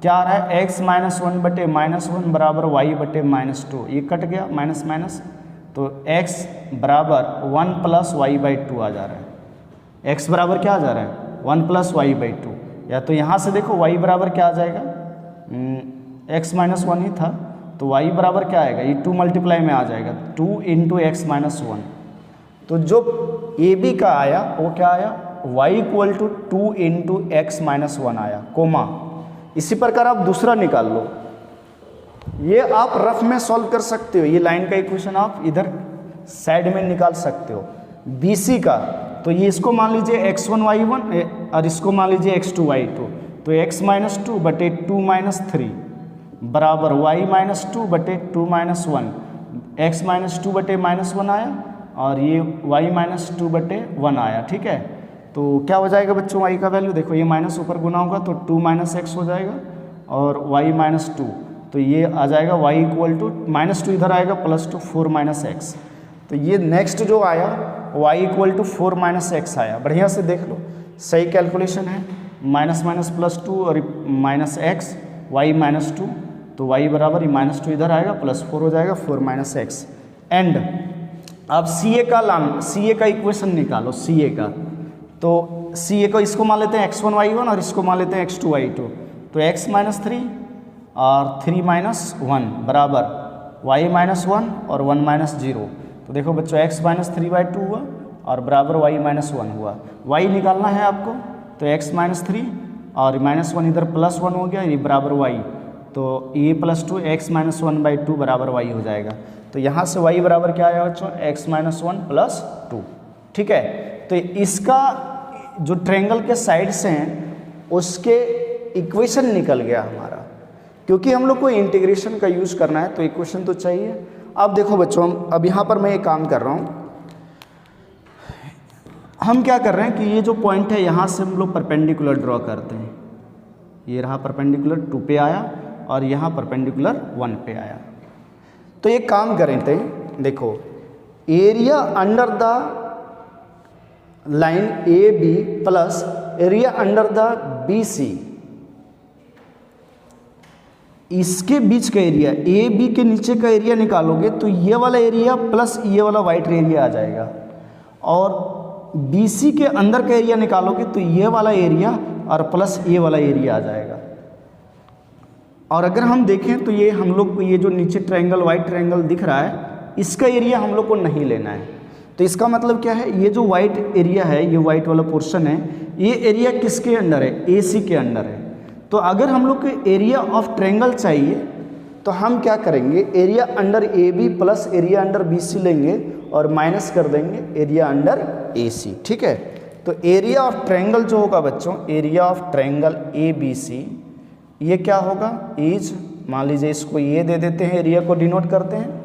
क्या आ रहा है, x माइनस 1 बटे माइनस 1 बराबर y बटे माइनस 2, ये कट गया माइनस माइनस, तो x बराबर 1 प्लस वाई बाई 2 आ जा रहा है, x बराबर क्या आ जा रहा है 1 प्लस वाई बाई 2, या तो यहाँ से देखो y बराबर क्या आ जाएगा, x माइनस 1 ही था, तो y बराबर क्या आएगा, ये 2 मल्टीप्लाई में आ जाएगा, 2 इंटू एक्स माइनस 1। तो जो AB का आया वो क्या आया, y equal to 2 into x minus 1 आया, कोमा। इसी प्रकार आप दूसरा निकाल लो, ये आप रफ में सॉल्व कर सकते हो, ये लाइन का इक्वेशन आप इधर साइड में निकाल सकते हो। BC का तो ये इसको मान लीजिए x1 y1 और इसको मान लीजिए x2 y2, तो x माइनस 2 बटे 2 माइनस 3 बराबर y माइनस 2 बटे 2 माइनस 1, x माइनस 2 बटे माइनस 1 आया और ये y माइनस 2 बटे 1 आया, ठीक है। तो क्या हो जाएगा बच्चों y का वैल्यू, देखो ये माइनस ऊपर गुना होगा तो 2 माइनस एक्स हो जाएगा और y माइनस 2, तो ये आ जाएगा y इक्वल टू माइनस 2 इधर आएगा प्लस 2 4 माइनस एक्स। तो ये नेक्स्ट जो आया y equal to 4 minus x आया, बढ़िया से देख लो, सही कैलकुलेशन है, माइनस माइनस प्लस 2 और माइनस एक्स, y माइनस 2, तो y बराबर माइनस 2 इधर आएगा प्लस 4 हो जाएगा 4 माइनस एक्स। एंड अब CA का इक्वेशन निकालो, CA का, तो CA को इसको मान लेते हैं x1 y1 और इसको मान लेते हैं x2 y2, तो x माइनस 3 और 3 माइनस 1 बराबर y माइनस 1 और 1 माइनस 0। तो देखो बच्चों x माइनस 3/2 हुआ और बराबर y माइनस 1 हुआ, y निकालना है आपको, तो x माइनस 3 और माइनस 1 इधर प्लस 1 हो गया, ये बराबर y, तो ये प्लस 2 x माइनस 1/2 बराबर y हो जाएगा। तो यहाँ से y बराबर क्या आया बच्चों, x माइनस 1 प्लस 2, ठीक है। तो इसका जो ट्रायंगल के साइड्स हैं उसके इक्वेशन निकल गया हमारा, क्योंकि हम लोग को इंटीग्रेशन का यूज़ करना है तो इक्वेशन तो चाहिए। अब देखो बच्चों, अब यहाँ पर मैं एक काम कर रहा हूँ, हम क्या कर रहे हैं कि ये जो पॉइंट है यहाँ से हम लोग परपेंडिकुलर ड्रॉ करते हैं, ये रहा परपेंडिकुलर 2 पे आया और यहाँ परपेंडिकुलर 1 पे आया। तो एक काम करें थे, देखो area under the line AB plus area under the BC, इसके बीच का एरिया ए बी के नीचे का एरिया निकालोगे तो ये वाला एरिया प्लस ये वाला वाइट एरिया आ जाएगा, और बी सी के अंदर का एरिया निकालोगे तो ये वाला एरिया और प्लस ये वाला एरिया आ जाएगा। और अगर हम देखें तो ये हम लोग को ये जो नीचे ट्रायंगल वाइट ट्रायंगल दिख रहा है इसका एरिया हम लोग को नहीं लेना है। तो इसका मतलब क्या है, ये जो वाइट एरिया है, ये वाइट वाला पोर्शन है, ये एरिया किसके अंडर है, ए सी के अंडर है। तो अगर हम लोग को एरिया ऑफ ट्रायंगल चाहिए तो हम क्या करेंगे, area under A B plus area under B C लेंगे और माइनस कर देंगे एरिया अंडर ए सी। ठीक है, तो एरिया ऑफ ट्रायंगल जो होगा बच्चों, area of triangle A B C, ये क्या होगा, इज, मान लीजिए इसको ये दे देते हैं, एरिया को डिनोट करते हैं,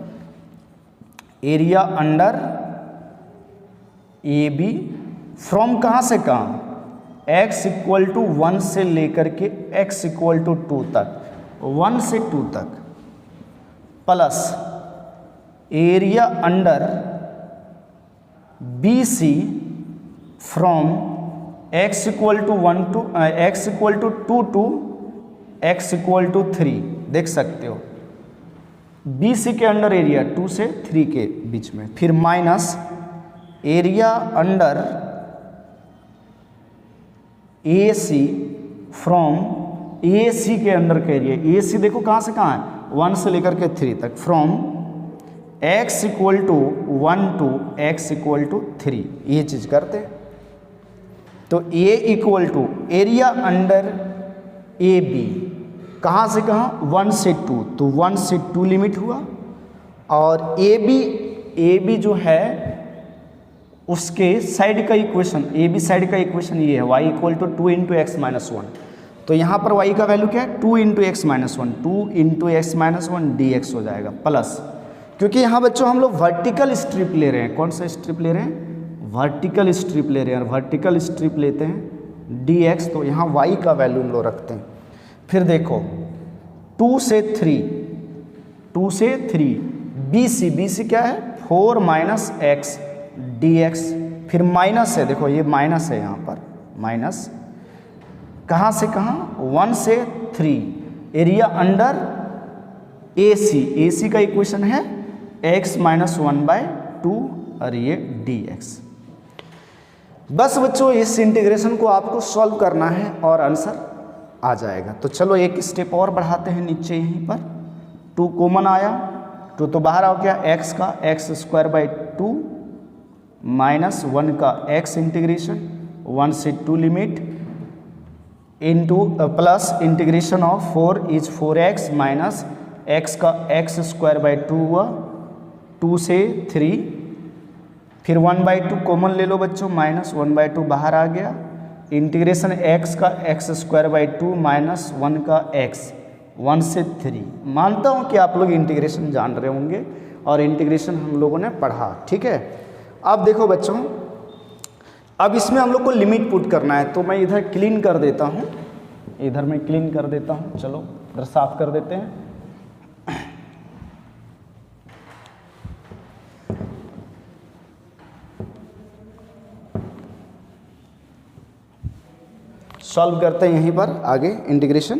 area under A B from कहाँ से कहाँ, x इक्वल टू 1 से लेकर के x इक्वल टू 2 तक, 1 से 2 तक, plus area under B C from x equal to 1 to x equal to 2 to x equal to 3। देख सकते हो बी सी के अंडर एरिया 2 से 3 के बीच में, फिर minus area under A C from A C के अंदर का एरिया, ए सी देखो कहाँ से कहाँ है, 1 से लेकर के 3 तक, from x equal to 1 to x equal to 3, ये चीज़ करते हैं। तो a equal to area under A B, कहाँ से कहाँ, 1 से 2, तो 1 से 2 लिमिट हुआ, और ए बी जो है उसके साइड का इक्वेशन, ए बी साइड का इक्वेशन ये है, y equal to 2 into x minus 1। तो यहाँ पर y का वैल्यू क्या है, 2 into x minus 1, 2 into x minus 1 D x हो जाएगा, प्लस, क्योंकि यहाँ बच्चों हम लोग वर्टिकल स्ट्रिप ले रहे हैं, कौन सा स्ट्रिप ले रहे हैं, वर्टिकल स्ट्रिप ले रहे हैं, और वर्टिकल स्ट्रिप लेते हैं डी एक्स, तो यहाँ y का वैल्यू हम लोग रखते हैं। फिर देखो 2 से 3 बी सी क्या है, 4 माइनस एक्स डी एक्स, फिर माइनस है, देखो ये माइनस है, यहाँ पर माइनस, कहाँ से कहाँ, 1 से 3, एरिया अंडर ए सी का इक्वेशन है x माइनस 1/2 और ये डी एक्स। बस बच्चों इस इंटीग्रेशन को आपको सॉल्व करना है और आंसर आ जाएगा। तो चलो एक स्टेप और बढ़ाते हैं, नीचे यहीं पर 2 कॉमन आया, 2 तो बाहर आ गया, x का x² माइनस 1 का x इंटीग्रेशन 1 से 2 limit into plus integration of 4 is 4x minus x का x² हुआ 2 से 3, फिर 1/2 कॉमन ले लो बच्चों, माइनस 1/2 बाहर आ गया, इंटीग्रेशन x का x² माइनस 1 का x 1 से 3। मानता हूँ कि आप लोग इंटीग्रेशन जान रहे होंगे और इंटीग्रेशन हम लोगों ने पढ़ा, ठीक है। अब देखो बच्चों, अब इसमें हम लोग को लिमिट पुट करना है, तो मैं इधर क्लीन कर देता हूँ, इधर मैं क्लीन कर देता हूँ, चलो इधर साफ कर देते हैं। सॉल्व करते हैं यहीं पर आगे integration,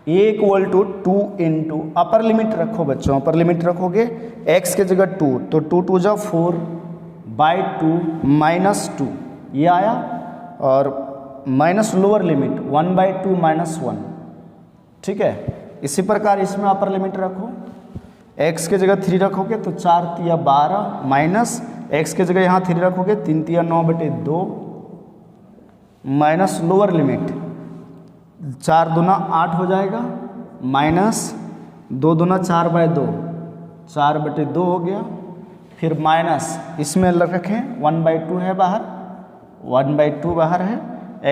a equal to 2 into upper limit रखो बच्चों, अपर लिमिट रखोगे x के जगह 2, तो 2 2 जा 4/2 माइनस 2 ये आया, और माइनस लोअर लिमिट 1/2 माइनस 1, ठीक है। इसी प्रकार इसमें अपर लिमिट रखो, x के जगह 3 रखोगे तो 4 3 12 माइनस x के जगह यहाँ 3 रखोगे 3 3 9/2 माइनस लोअर लिमिट 4 दूना 8 हो जाएगा, माइनस 2 दूना 4/2 4/2 हो गया, फिर माइनस इसमें रखें 1/2 है बाहर, 1/2 बाहर है,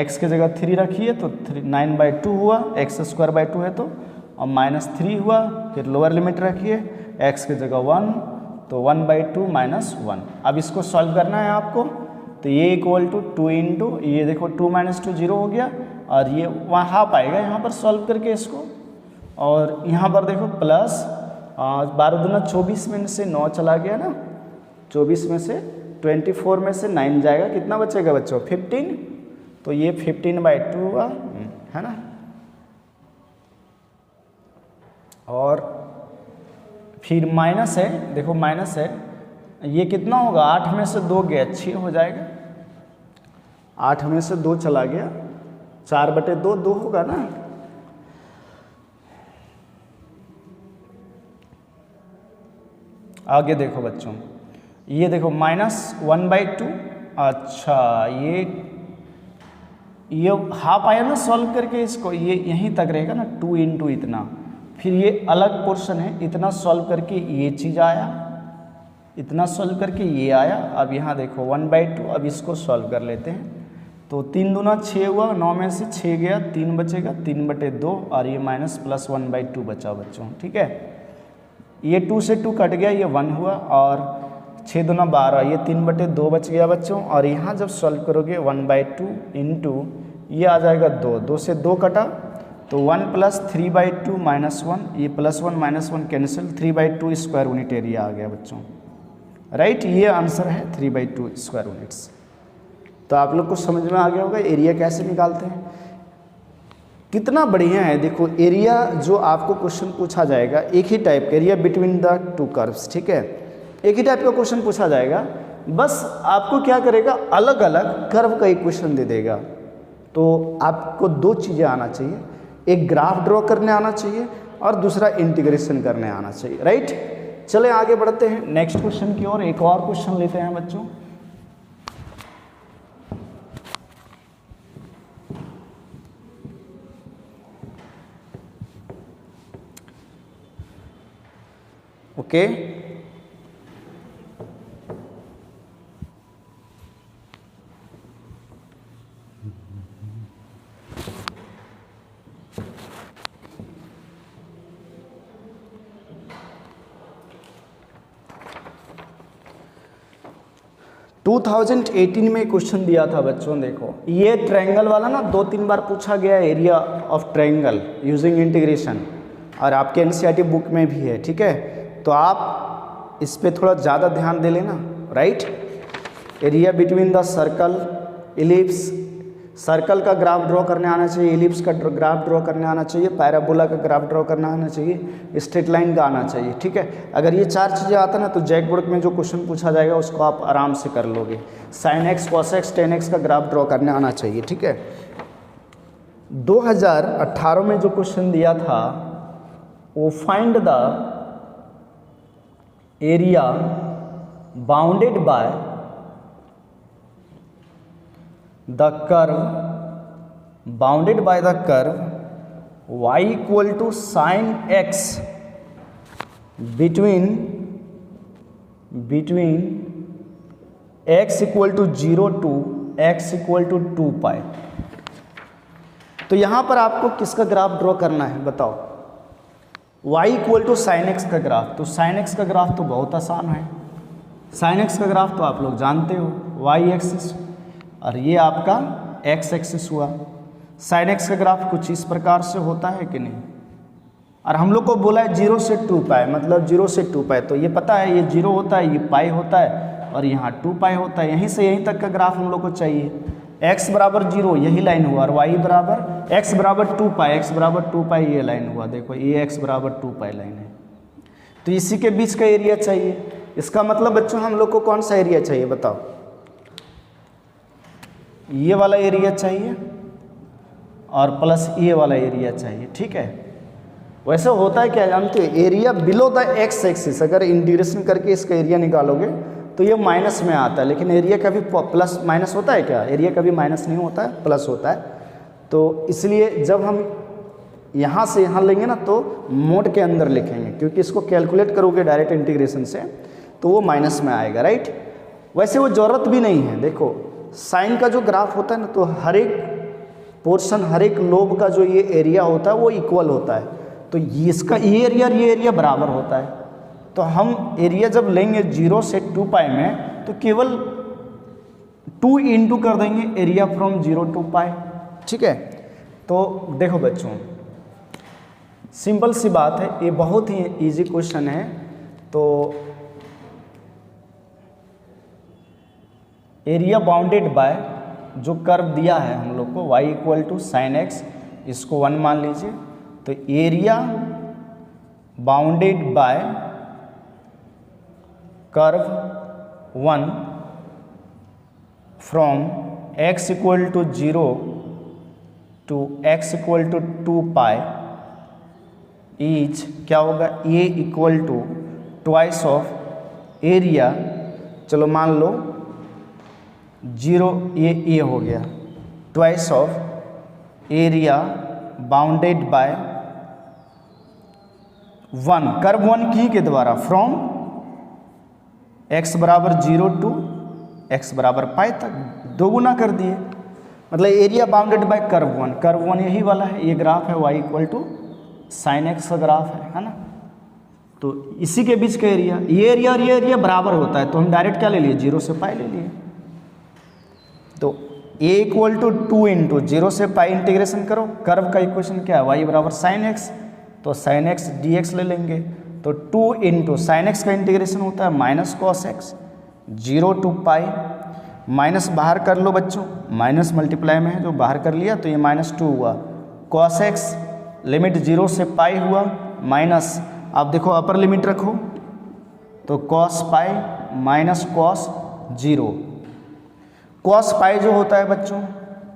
x के जगह 3 रखिए तो 9/2 हुआ, x² है तो, और माइनस 3 हुआ, फिर लोअर लिमिट रखिए x के जगह 1 तो 1/2 माइनस 1। अब इसको सॉल्व करना है आपको, तो ये इक्वल टू 2 इंटू ये देखो 2 माइनस 2 0 हो गया, और ये वहाँ हाफ आएगा यहाँ पर सॉल्व करके इसको, और यहाँ पर देखो प्लस 12 दूना 24 में से 9 चला गया ना, 24 में से 24 में से 9 जाएगा, कितना बचेगा बच्चों 15, तो ये 15/2 हुआ, है ना। और फिर माइनस है, देखो माइनस है, ये कितना होगा, 8 में से 2 गया 6 हो जाएगा, 8 में से 2 चला गया, 4/2 2 होगा ना। आगे देखो बच्चों, ये देखो -1/2, अच्छा ये हाफ आया ना सॉल्व करके इसको, ये यहीं तक रहेगा ना, 2 × इतना, फिर ये अलग पोर्शन है, इतना सॉल्व करके ये चीज़ आया, इतना सॉल्व करके ये आया। अब यहाँ देखो 1/2, अब इसको सॉल्व कर लेते हैं, तो 3 दूना 6 हुआ, 9 में से 6 गया, 3 बचेगा, 3/2 और ये माइनस प्लस 1/2 बचा बच्चों, ठीक है। ये 2 से 2 कट गया, ये 1 हुआ, और 6 दूना 12, ये 3/2 बच गया बच्चों। और यहाँ जब सॉल्व करोगे 1/2 इंटू ये आ जाएगा 2, 2 से 2 कटा, तो 1 + 3/2 -1, ये +1 -1 कैंसिल, 3/2 स्क्वायर यूनिट एरिया आ गया बच्चों, राइट। ये आंसर है 3/2 स्क्वायर यूनिट्स। तो आप लोग को समझ में आ गया होगा एरिया कैसे निकालते हैं, कितना बढ़िया है। देखो एरिया जो आपको क्वेश्चन पूछा जाएगा, एक ही टाइप का एरिया बिटवीन द 2 कर्व्स, ठीक है, एक ही टाइप का क्वेश्चन पूछा जाएगा, बस आपको क्या करेगा, अलग अलग कर्व का एक क्वेश्चन दे देगा। तो आपको 2 चीज़ें आना चाहिए, एक ग्राफ ड्रॉ करने आना चाहिए और दूसरा इंटीग्रेशन करने आना चाहिए, राइट। चले आगे बढ़ते हैं नेक्स्ट क्वेश्चन की ओर, एक और क्वेश्चन लेते हैं बच्चों। ओके, टू 2018 में क्वेश्चन दिया था बच्चों, देखो ये ट्रायंगल वाला ना 2-3 बार पूछा गया, area of triangle using integration, और आपके एनसीईआरटी बुक में भी है, ठीक है। तो आप इस पे थोड़ा ज़्यादा ध्यान दे लेना, right. Area between the circle, ellipse, circle का ग्राफ ड्रॉ करने आना चाहिए, इलिप्स का ग्राफ ड्रॉ करने आना चाहिए, पैराबोला का ग्राफ ड्रॉ करना आना चाहिए, स्ट्रेट लाइन का आना चाहिए, ठीक है। अगर ये 4 चीज़ें आता ना तो जैक बोर्ड में जो क्वेश्चन पूछा जाएगा उसको आप आराम से कर लोगे। sin x, cos x, tan x का ग्राफ ड्रॉ करने आना चाहिए, ठीक है। 2018 में जो क्वेश्चन दिया था वो find the area bounded bye the curve bounded by the curve y equal to sin x between x equal to 0 to x equal to 2 पाई। तो यहाँ पर आपको किसका ग्राफ ड्रॉ करना है बताओ, y equal to sine x का graph. तो साइन एक्स का ग्राफ तो बहुत आसान है, साइन एक्स का ग्राफ तो आप लोग जानते हो, y एक्सिस और ये आपका x एक्सिस हुआ। साइन एक्स का ग्राफ कुछ इस प्रकार से होता है कि नहीं, और हम लोग को बोला है 0 से 2 पाई, मतलब 0 से 2 पाई, तो ये पता है ये 0 होता है, ये पाई होता है और यहाँ 2 पाई होता है। यहीं से यहीं तक का ग्राफ हम लोग को चाहिए। x बराबर 0 यही लाइन हुआ और y बराबर x बराबर 2 पाई, x बराबर 2 पाई ये लाइन हुआ। देखो ये x बराबर 2 पाई लाइन है, तो इसी के बीच का एरिया चाहिए। इसका मतलब बच्चों हम लोग को कौन सा एरिया चाहिए बताओ, ये वाला एरिया चाहिए और प्लस ये वाला एरिया चाहिए, ठीक है। वैसे होता है क्या जानते हो, area below the x axis अगर इंटीग्रेशन करके इसका एरिया निकालोगे तो ये माइनस में आता है, लेकिन एरिया कभी प्लस माइनस होता है क्या, एरिया कभी माइनस नहीं होता है, प्लस होता है। तो इसलिए जब हम यहाँ से यहाँ लेंगे ना तो मोड के अंदर लिखेंगे, क्योंकि इसको कैलकुलेट करोगे डायरेक्ट इंटीग्रेशन से तो वो माइनस में आएगा, राइट। वैसे वो ज़रूरत भी नहीं है। देखो साइन का जो ग्राफ होता है ना, तो हर एक पोर्शन, हर एक लोब का जो ये एरिया होता है वो इक्वल होता है, तो इसका ये एरिया और ये एरिया बराबर होता है। तो हम एरिया जब लेंगे 0 से 2 पाई में तो केवल 2 इंटू कर देंगे एरिया फ्रॉम 0 to पाई, ठीक है। तो देखो बच्चों सिंपल सी बात है, ये बहुत ही इजी क्वेश्चन है। तो एरिया बाउंडेड बाय जो कर्व दिया है हम लोग को y equal to sine x, इसको 1 मान लीजिए। तो area bounded by curve 1 from x equal to 0 to x equal to 2 pi is क्या होगा, a equal to twice of area, चलो मान लो 0 ये हो गया, twice of area bounded by 1, curve 1 की के द्वारा फ्रॉम x बराबर 0 टू x बराबर पाई तक, दो गुना कर दिए, मतलब एरिया बाउंडेड बाय कर्व 1 यही वाला है, ये ग्राफ है y equal to sine x का ग्राफ है ना। तो इसी के बीच का एरिया, ये एरिया और ये एरिया बराबर होता है, तो हम डायरेक्ट क्या ले लिए, 0 से पाई ले लिए। तो a इक्वल टू 2 इंटू 0 से पाई इंटीग्रेशन करो, कर्व का इक्वेशन क्या है, y बराबर साइन x, तो साइन x dx ले लेंगे, तो 2 इंटू साइन x का इंटीग्रेशन होता है minus cos x, 0 to pi, minus बाहर कर लो बच्चों, माइनस मल्टीप्लाई में है जो बाहर कर लिया, तो ये -2 हुआ, कॉस x लिमिट 0 से पाई हुआ, माइनस, आप देखो अपर लिमिट रखो, तो cos pi minus cos 0, cos pi जो होता है बच्चों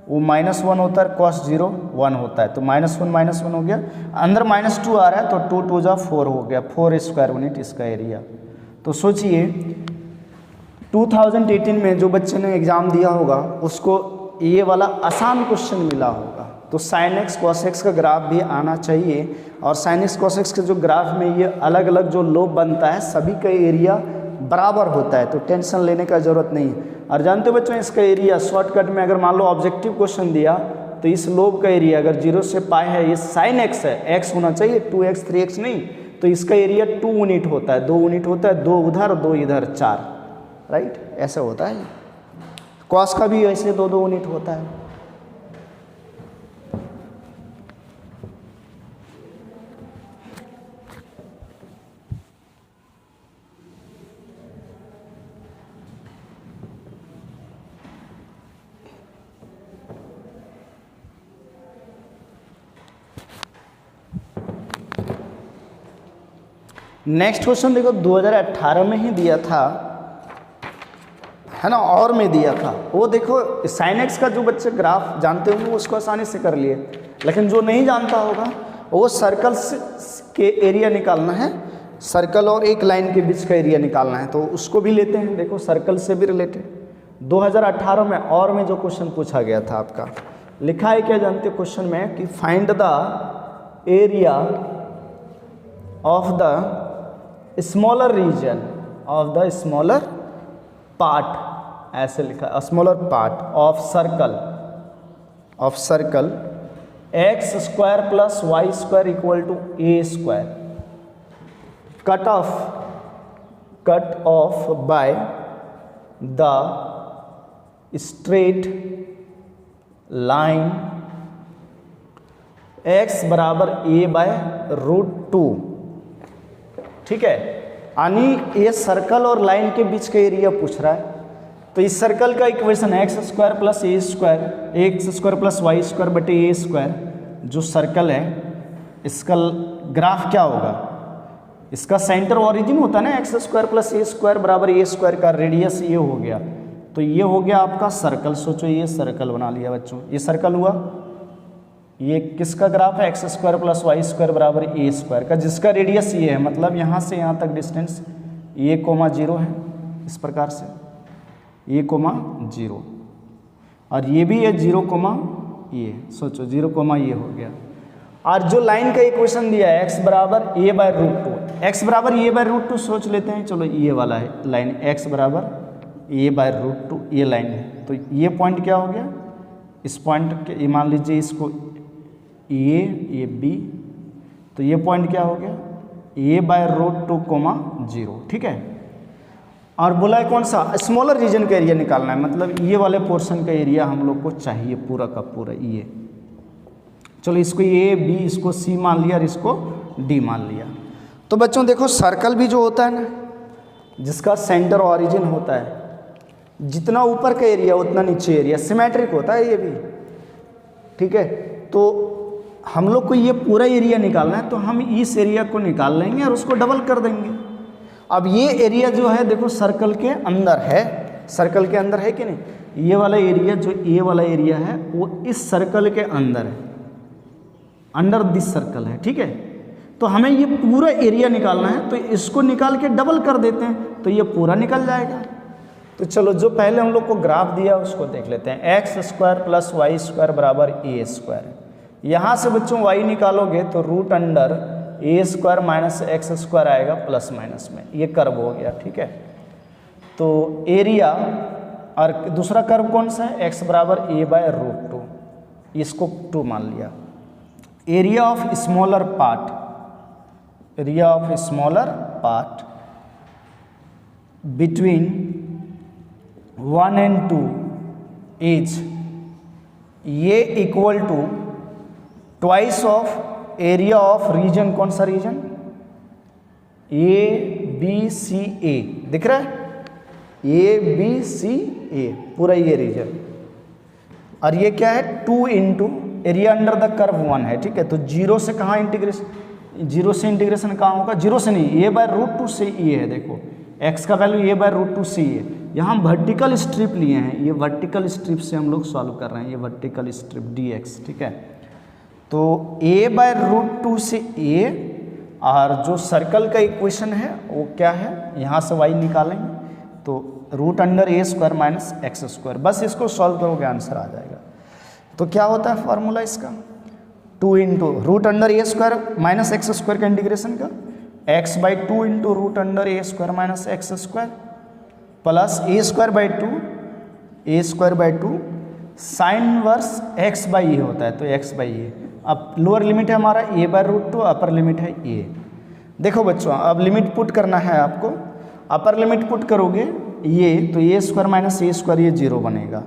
वो -1 होता है, कॉस 0 1 होता है, तो -1 हो गया, अंदर -2 आ रहा है, तो 2 2 जा 4 हो गया, 4 स्क्वायर यूनिट इसका एरिया। तो सोचिए 2018 में जो बच्चे ने एग्ज़ाम दिया होगा उसको ये वाला आसान क्वेश्चन मिला होगा, तो साइन एक्स कॉस एक्स का ग्राफ भी आना चाहिए, और साइन एक्स कॉस एक्स के जो ग्राफ में ये अलग अलग जो लोब बनता है सभी का एरिया बराबर होता है, तो टेंशन लेने का ज़रूरत नहीं। और जानते हो बच्चों इसका एरिया शॉर्टकट में अगर मान लो ऑब्जेक्टिव क्वेश्चन दिया तो इस लोब का एरिया अगर 0 से पाई है, ये साइन एक्स है, एक्स होना चाहिए 2x 3x नहीं, तो इसका एरिया 2 यूनिट होता है, 2 यूनिट होता है, 2 उधर 2 इधर 4, राइट, ऐसा होता है। कॉस का भी ऐसे 2 2 यूनिट होता है। नेक्स्ट क्वेश्चन देखो 2018 में ही दिया था, है ना, और में दिया था, वो देखो साइन एक्स का जो बच्चे ग्राफ जानते होंगे उसको आसानी से कर लिए, लेकिन जो नहीं जानता होगा वो सर्कल के एरिया निकालना है, सर्कल और एक लाइन के बीच का एरिया निकालना है, तो उसको भी लेते हैं। देखो सर्कल से भी रिलेटेड 2018 में और में जो क्वेश्चन पूछा गया था आपका, लिखा है क्या जानते हो क्वेश्चन में कि find the area of the smaller region of the smaller part, ऐसे लिखा है, smaller part of circle x square plus y square equal to a square, cut off by the straight line x बराबर a by √2, ठीक है, यानी ये circle और line के बीच का एरिया पूछ रहा है। तो इस सर्कल का equation x square plus a square, x square plus y square बटे ए स्क्वायर, जो सर्कल है इसका ग्राफ क्या होगा, इसका सेंटर ओरिजिन होता है ना, x square plus a square बराबर ए स्क्वायर का रेडियस ये हो गया, तो ये हो गया आपका सर्कल। सोचो ये सर्कल बना लिया बच्चों, ये सर्कल हुआ, ये किसका ग्राफ है, x square plus y square बराबर ए स्क्वायर का, जिसका रेडियस ये है, मतलब यहाँ से यहाँ तक डिस्टेंस ये कोमा 0 है, इस प्रकार से ये कोमा 0, और ये भी है 0 कोमा ये, सोचो 0 कोमा ये हो गया। और जो लाइन का इक्वेशन दिया है x बराबर a बाय √2, एक्स बराबर a बाय √2 सोच लेते हैं, चलो ये वाला है लाइन, x बराबर a बाय √2 ये लाइन है, तो ये पॉइंट क्या हो गया, इस पॉइंट के मान लीजिए इसको ये b, तो ये पॉइंट क्या हो गया a बाय √2 कोमा 0, ठीक है। और बोला है कौन सा, स्मॉलर रीजन का एरिया निकालना है, मतलब ये वाले पोर्शन का एरिया हम लोग को चाहिए पूरा का पूरा ये। चलो इसको a b, इसको c मान लिया और इसको d मान लिया। तो बच्चों देखो सर्कल भी जो होता है ना, जिसका सेंटर ओरिजिन होता है, जितना ऊपर का एरिया उतना नीचे एरिया, सिमेट्रिक होता है ये भी, ठीक है। तो हम लोग को ये पूरा एरिया निकालना है, तो हम इस एरिया को निकाल लेंगे और उसको डबल कर देंगे। अब ये एरिया जो है देखो सर्कल के अंदर है, सर्कल के अंदर है कि नहीं, ये वाला एरिया जो ये वाला एरिया है वो इस सर्कल के अंदर है, अंडर दिस सर्कल है, ठीक है। तो हमें ये पूरा एरिया निकालना है, तो इसको निकाल के डबल कर देते हैं तो ये पूरा निकल जाएगा। तो चलो जो पहले हम लोग को ग्राफ दिया उसको देख लेते हैं। X square plus y square बराबर ए स्क्वायर। यहाँ से बच्चों y निकालोगे तो root under a square minus x square आएगा प्लस माइनस में, ये कर्व हो गया, ठीक है। तो एरिया और दूसरा कर्व कौन सा है, x बराबर a बाय रूट 2, इसको 2 मान लिया। Area of smaller part, area of smaller part between 1 and 2 is ये equal to twice of area of region, कौन सा रीजन, ए बी सी ए, दिख रहा है, ए बी सी ए पूरा ये रीजन। और ये क्या है 2 into area under the curve 1 है, ठीक है। तो जीरो से कहाँ इंटीग्रेशन, जीरो से इंटीग्रेशन कहाँ होगा, जीरो से नहीं, ए बाय रूट 2 से ए है। देखो एक्स का वैल्यू ए बाय रूट 2 से है। यहाँ हम वर्टिकल स्ट्रिप लिए हैं, ये वर्टिकल स्ट्रिप से हम लोग सॉल्व कर रहे हैं, ये वर्टिकल स्ट्रिप डी एक्स, ठीक है। तो a बाय रूट 2 से a, और जो सर्कल का इक्वेशन है वो क्या है, यहाँ से y निकालेंगे तो root under a square minus x square, बस इसको सॉल्व करोगे आंसर आ जाएगा। तो क्या होता है फॉर्मूला इसका, 2 into root under a square minus x square का इंटीग्रेशन का x by 2 into root under a square minus x square plus a square by 2, a square by 2 sine verse x by a होता है, तो x by ए। अब lower limit है हमारा a by root 2, upper limit है a। देखो बच्चों अब लिमिट पुट करना है आपको, अपर लिमिट पुट करोगे ये तो ए स्क्वायर माइनस ए स्क्वायर ये 0 बनेगा,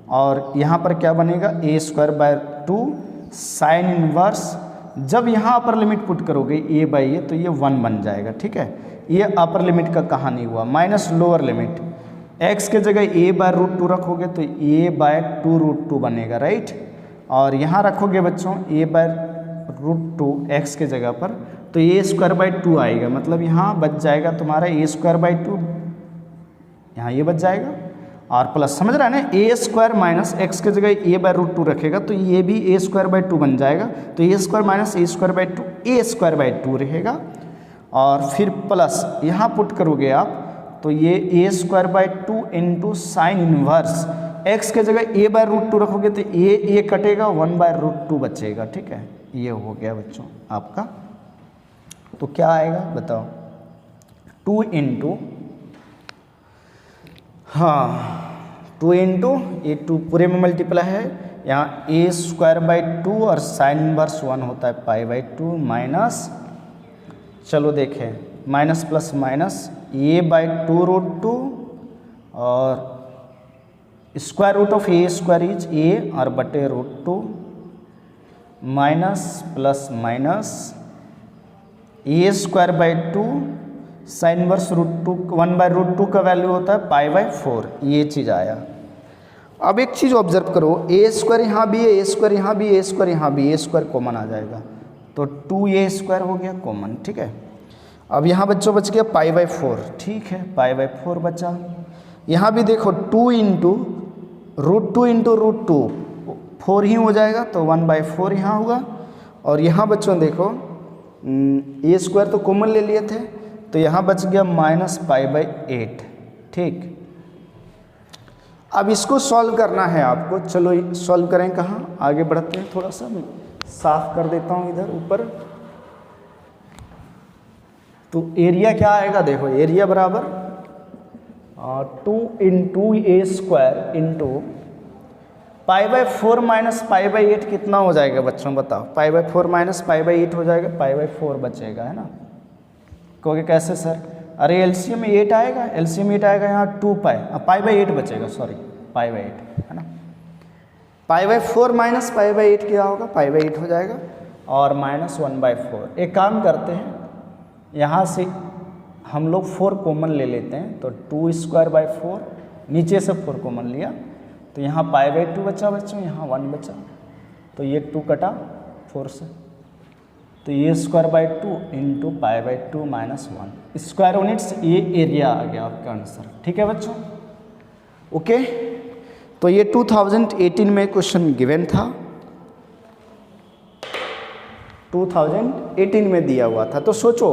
और यहाँ पर क्या बनेगा ए स्क्वायर बाय 2 साइन इनवर्स, जब यहाँ अपर लिमिट पुट करोगे a बाई ए तो ये 1 बन जाएगा, ठीक है। ये अपर लिमिट का कहानी हुआ, माइनस लोअर लिमिट, x के जगह a बाय रूट 2 रखोगे तो a बाय 2 रूट 2 बनेगा, राइट। और यहाँ रखोगे बच्चों a बाय रूट 2 x के जगह पर तो a स्क्वायर बाई 2 आएगा, मतलब यहाँ बच जाएगा तुम्हारा a स्क्वायर बाई 2, यहाँ ये बच जाएगा, और प्लस समझ रहा है ना, a स्क्वायर माइनस x के जगह a बाय रूट 2 रखेगा तो ये भी a स्क्वायर बाई 2 बन जाएगा, तो a square minus a square by 2 a square by 2 रहेगा, और फिर प्लस यहाँ पुट करोगे आप तो ये a square by 2 into sign inverse, x के जगह a बाय रूट 2 रखोगे तो a कटेगा, 1 बाय रूट 2 बचेगा, ठीक है। ये हो गया बच्चों आपका। तो क्या आएगा बताओ, 2 इंटू, हाँ 2 इंटू ये 2 पूरे में मल्टीप्लाई है, यहाँ a स्क्वायर बाई 2 और साइन इनवर्स 1 होता है पाई बाई 2 माइनस, चलो देखें minus plus minus a by 2 root 2 और square root of a square is a और बटे root 2 minus plus minus a square by 2 sine inverse root 2, 1 by root 2 का value होता है पाई बाई 4, ये चीज़ आया। अब एक चीज़ ऑब्जर्व करो, ए स्क्वायर यहाँ भी है, ए स्क्वायर यहाँ भी, ए स्क्वायर यहाँ भी, ए स्क्वायर कॉमन आ जाएगा तो 2a स्क्वायर हो गया कॉमन, ठीक है। अब यहाँ बच्चों बच गया पाई बाई 4, ठीक है, पाई बाई 4 बचा। यहाँ भी देखो 2 इंटू रूट 2 इंटू रूट 2 4 ही हो जाएगा तो 1 बाई 4 यहाँ होगा, और यहाँ बच्चों देखो ए स्क्वायर तो कॉमन ले लिए थे तो यहाँ बच गया माइनस पाई बाई 8, ठीक। अब इसको सॉल्व करना है आपको, चलो सॉल्व करें, कहाँ आगे बढ़ते हैं, थोड़ा सा साफ कर देता हूँ इधर ऊपर। तो एरिया क्या आएगा, देखो एरिया बराबर 2 into a square into pi by 4 minus pi by 8 कितना हो जाएगा बच्चों बताओ, pi by 4 minus pi by 8 हो जाएगा, पाई बाई 4 बचेगा, है ना। कहोगे कैसे सर, अरे एलसीएम में 8 आएगा, एलसीएम 8 आएगा, यहाँ 2 पाई बाई 8 बचेगा, सॉरी पाई बाई 8 है ना। Pi by 4 minus pi by 8 क्या होगा, पाई बाई 8 हो जाएगा, और माइनस 1 बाई 4। एक काम करते हैं, यहाँ से हम लोग 4 कॉमन ले लेते हैं, तो 2 स्क्वायर बाई 4, नीचे से 4 कॉमन लिया तो यहाँ पाई बाई 2 बचा बच्चों, यहाँ 1 बचा, तो ये 2 कटा 4 से, तो ये square by 2 into pi by 2 minus 1 square units, ये एरिया आ गया आपका आंसर। ठीक है बच्चों, ओके। तो ये 2018 में क्वेश्चन गिवन था, 2018 में दिया हुआ था। तो सोचो,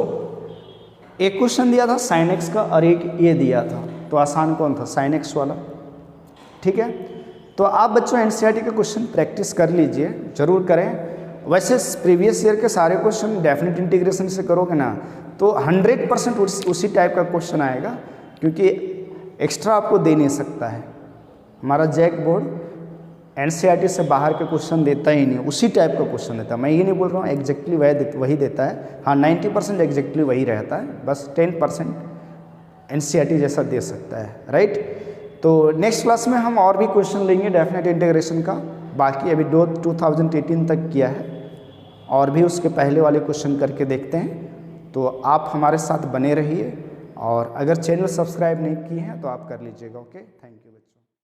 एक क्वेश्चन दिया था साइन एक्स का और एक ये दिया था, तो आसान कौन था? साइन एक्स वाला। ठीक है, तो आप बच्चों एनसीईआरटी के क्वेश्चन प्रैक्टिस कर लीजिए, ज़रूर करें। वैसे प्रीवियस ईयर के सारे क्वेश्चन डेफिनेट इंटीग्रेशन से करोगे ना तो 100% उसी टाइप का क्वेश्चन आएगा, क्योंकि एक्स्ट्रा आपको दे नहीं सकता है। हमारा जैक बोर्ड एनसीईआरटी से बाहर के क्वेश्चन देता ही नहीं, उसी टाइप का क्वेश्चन देता है। मैं ये नहीं बोल रहा हूँ एग्जैक्टली वही देता है, हाँ 90% एग्जैक्टली वही रहता है, बस 10% एनसीईआरटी जैसा दे सकता है, राइट। तो नेक्स्ट क्लास में हम और भी क्वेश्चन लेंगे डेफिनेट इंटीग्रेशन का। बाकी अभी 2018 तक किया है, और भी उसके पहले वाले क्वेश्चन करके देखते हैं। तो आप हमारे साथ बने रहिए, और अगर चैनल सब्सक्राइब नहीं किए हैं तो आप कर लीजिएगा। Okay, thank you.